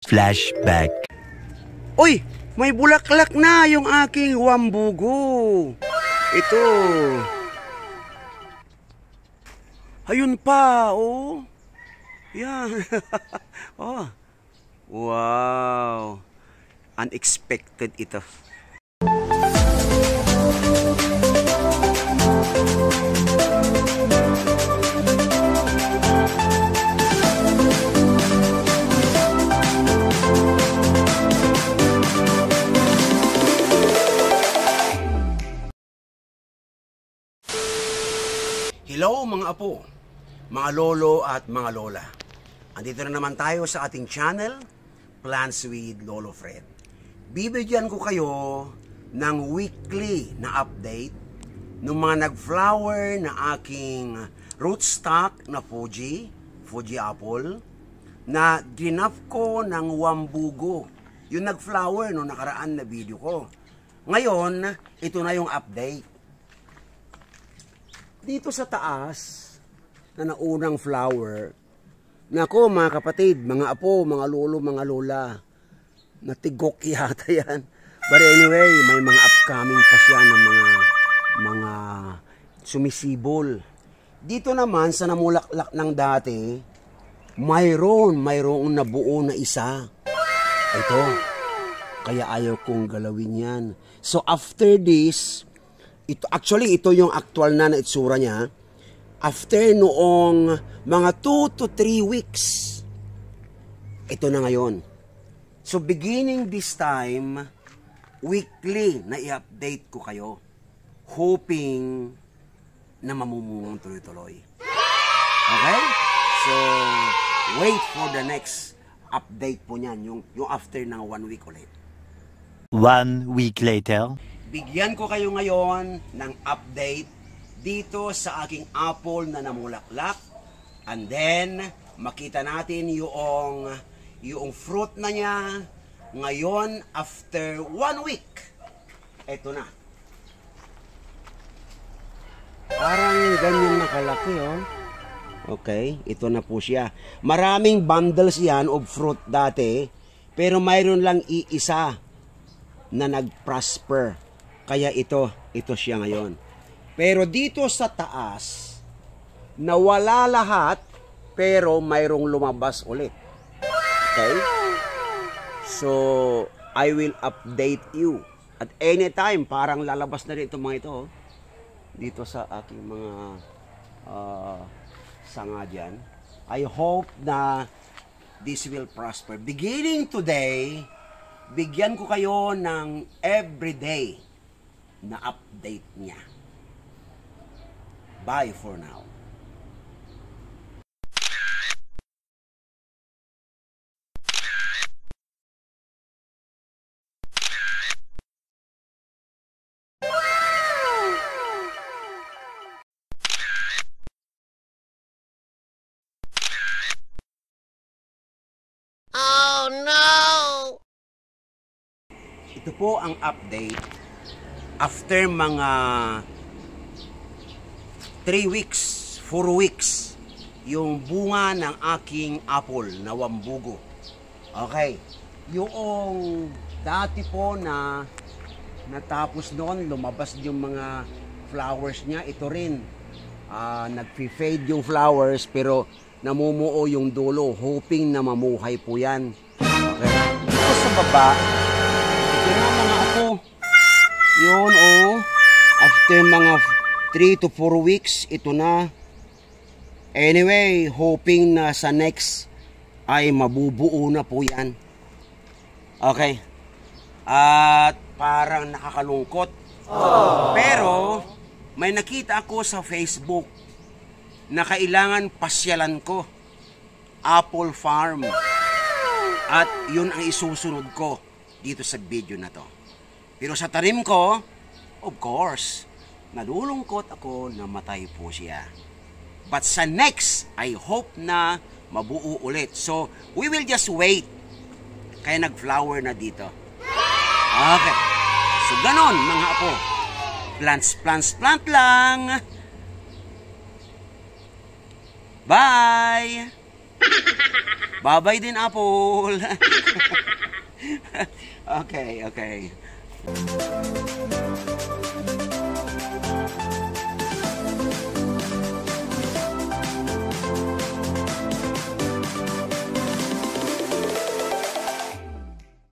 Flashback. Uy! May bulaklak na yung aking wambugo. Ito. Ayun pa, oh. Yan. Oh. Wow. Unexpected ito. Hello mga apo, mga lolo at mga lola. Andito na naman tayo sa ating channel, Plants with Lolo Fred. Bibigyan ko kayo ng weekly na update ng mga nag-flower na aking rootstock na Fuji apple, na ginaf ko ng wambugo. Yung nag-flower no nakaraan na video ko. Ngayon, ito na yung update. Dito sa taas, na naunang flower, nako mga kapatid, mga apo, mga lolo, mga lola, natigok yata yan. But anyway, may mga upcoming pa siya ng mga sumisibol. Dito naman, sa namulaklak ng dati, mayroong nabuo na isa. Ito, kaya ayaw kong galawin yan. So after this, ito yung actual na itsura niya. After noong mga 2 to 3 weeks, ito na ngayon. So beginning this time, weekly na i-update ko kayo, hoping na mamumungang tuloy-tuloy. Okay? So wait for the next update po niyan, yung after ng 1 week ulit. 1 week later. Bigyan ko kayo ngayon ng update dito sa aking apple na namulaklak. And then, makita natin yung fruit na niya ngayon after 1 week. Ito na. Parang ganyan nakalaki, oh. Okay, ito na po siya. Maraming bundles yan of fruit dati, pero mayroon lang iisa na nag-prosper. Kaya ito siya ngayon. Pero dito sa taas, nawala lahat, pero mayroong lumabas ulit. Okay? So, I will update you. At anytime, parang lalabas na rin itong mga ito. Dito sa aking mga sanga dyan. I hope na this will prosper. Beginning today, bigyan ko kayo ng everyday na update niya. Bye for now. Oh no! Ito po ang update after mga 3 weeks, 4 weeks, yung bunga ng aking apple na wambugo. Okay. Yung dati po na natapos noon, lumabas yung mga flowers niya. Ito rin, nag-fade yung flowers, pero namumuo yung dulo, hoping na mamuhay po yan. Okay. Ito sa baba, ito na mga ako. Yun, oh. After mga 3 to 4 weeks, ito na. Anyway, hoping na sa next ay mabubuo na po yan. Okay. At parang nakakalungkot. Pero, may nakita ako sa Facebook na kailangan pasyalan ko. Apple Farm. At yun ang isusunod ko dito sa video na to. Pero sa tanim ko, of course, nalulungkot ako na matay po siya. But sa next, I hope na mabuo ulit. So, we will just wait. Kaya nag-flower na dito. Okay. So, ganon mga apo. Plant lang. Bye! Babay din, Apple. Okay, okay.